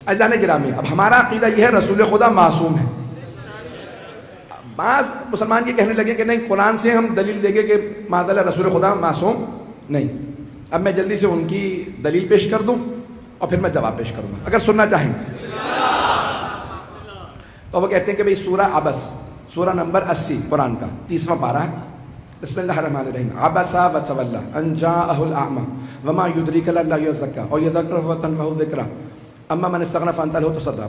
عزیزان گرامی، اب ہمارا عقیدہ یہ ہے رسول خدا معصوم ہے. بعض مسلمان یہ کہنے لگے کہ نہیں قرآن سے ہم دلیل دیں گے کہ معاذ اللہ رسول خدا معصوم نہیں. اب میں جلدی سے ان کی دلیل پیش کر دوں اور پھر میں جواب پیش کروں گا اگر سننا چاہیں. تو وہ کہتے ہیں کہ بھئی سورہ عبس، سورہ نمبر 80 قرآن کا 30واں پارہ ہے. بسم اللہ الرحمن الرحیم. عبس وتولی ان جاءہ الاعمی وما یدریک لعلہ یزکیٰ اور یذکرہ وتنفعہ الذکریٰ اما من استغنی فانت لہ تصدی.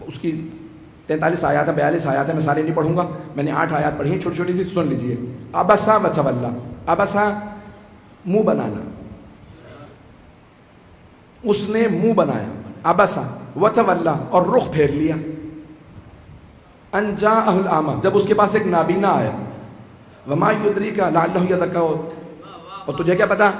اس کی 43 آیات ہیں، 42 آیات ہیں، میں سارے نہیں پڑھوں گا. میں نے 8 آیات پڑھی ہیں، چھوٹی چھوٹی سی سن لیجئے. عبسا وتولی، عبسا منہ بنانا، اس نے منہ بنایا. عبسا وتولی اور رخ پھیر لیا. ان جاءہ الاعمی جب اس کے پاس ایک نابینا آیا. وما یدریک لعلہ یزکیٰ اور تجھے کیا پتا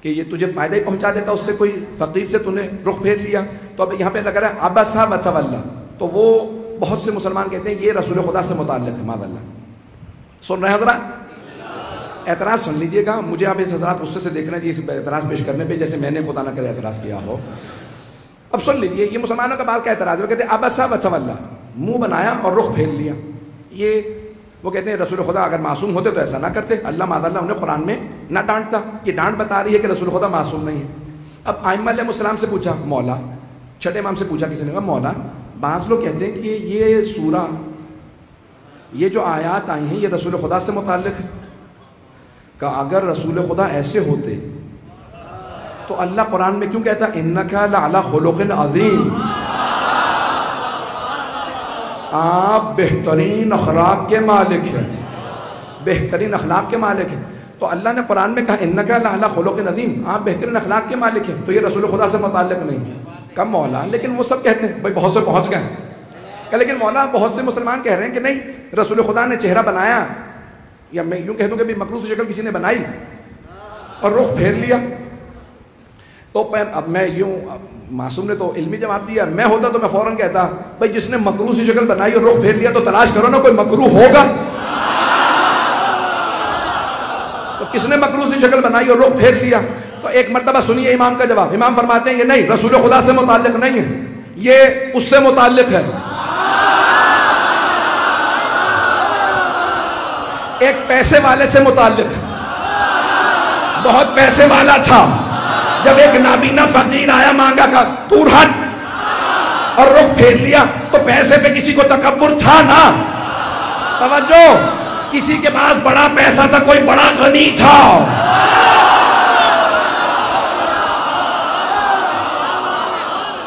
کہ یہ تجھے فائدہ ہی پہنچا دیتا، اس سے کوئی فقیر سے تو نے رخ پھیر لیا. تو اب یہاں پہ لگ رہا ہے عبسا وتولی. تو وہ بہت سے مسلمان کہتے ہیں یہ رسول خدا سے متعلق ہے. معاذ اللہ. سن رہے ہیں حضرات؟ اعتراض سن لیجئے گا. مجھے آپ اس حضرات غصے سے دیکھ رہے ہیں اس اعتراض پیش کرنے پہ جیسے میں نے خدا نہ کرے اعتراض کیا ہو. اب سن لیجئے یہ مسلمانوں کا بعض کا اعتراض ہے. وہ کہتے ہیں عبسا وتولی، منہ بنایا اور رخ پھیر لیا. یہ وہ کہتے ہیں رسول خدا اگر معصوم ہوتے تو ایسا نہ کرتے. اللہ معاذ اللہ انہیں قرآن میں نہ ڈانٹتا. یہ ڈانٹ بتا رہی ہے کہ رسول خدا معصوم نہیں ہے. اب ائمہ علیہ السلام سے پوچھا مولا، چھٹے امام سے پوچھا کسی نے، کہا مولا بعض لوگ کہتے ہیں کہ یہ سورہ، یہ جو آیات آئی ہیں یہ رسول خدا سے متعلق ہے. کہ اگر رسول خدا ایسے ہوتے تو اللہ قرآن میں کیوں کہتا انک لعلی خلق عظیم، آپ بہترین اخلاق کے مالک ہیں، بہترین اخلاق کے مالک ہیں. تو اللہ نے قرآن میں کہا انک لعلی خلق عظیم، آپ بہترین اخلاق کے مالک ہیں، تو یہ رسول خدا سے متعلق نہیں. کم مولا لیکن وہ سب کہتے ہیں بھائی بہت سے پہنچ گئے کہ لیکن مولا بہت سے مسلمان کہہ رہے ہیں کہ نہیں رسول خدا نے چہرہ بنایا، یا میں یوں کہہ دوں کہ مکروہ شکل کسی نے بنائی اور رخ پھیر لیا. تو اب میں یوں، معصوم نے تو علمی جواب دیا. میں ہوتا تو میں فوراً کہتا بھائی جس نے مکروہ سی شکل بنائی اور رخ پھیر لیا تو تلاش کرو نا کوئی مکروہ ہوگا. تو کس نے مکروہ سی شکل بنائی اور رخ پھیر لیا؟ تو ایک مرتبہ سنیے امام کا جواب. امام فرماتے ہیں کہ نہیں رسول خدا سے متعلق نہیں ہے، یہ اس سے متعلق ہے. ایک پیسے والے سے متعلق ہے. بہت پیسے والا تھا، جب ایک نابینا فقیر آیا مانگا کا دور ہٹ اور رخ پھیر لیا تو پیسے پہ کسی کو تکبر تھا نا. توجہ، کسی کے پاس بڑا پیسہ تھا، کوئی بڑا غنی تھا.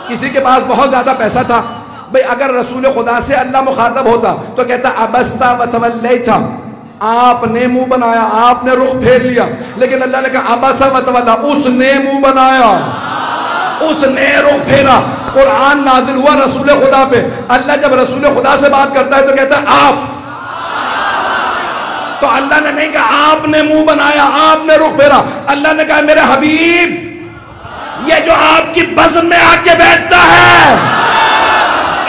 کسی کے پاس بہت زیادہ پیسہ تھا. بھئی اگر رسول خدا سے اللہ مخاطب ہوتا تو کہتا عبستا وتولیتا، آپ نے منہ بنایا، آپ نے رخ پھیر لیا. لیکن اللہ نے کہا عبسا وتولی، اس نے منہ بنایا، اس نے رخ پھیرا. قرآن نازل ہوا رسول خدا پہ. اللہ جب رسول خدا سے بات کرتا ہے تو کہتا ہے آپ. تو اللہ نے نہیں کہا آپ نے منہ بنایا، آپ نے رخ پھیرا. اللہ نے کہا میرے حبیب یہ جو آپ کی بزم میں آ کے بیٹھتا ہے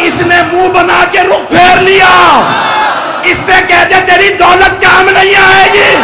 اس نے منہ بنا کے رخ پھیر لیا. اس سے کہتے تیری دولت کام نہیں آئے گی.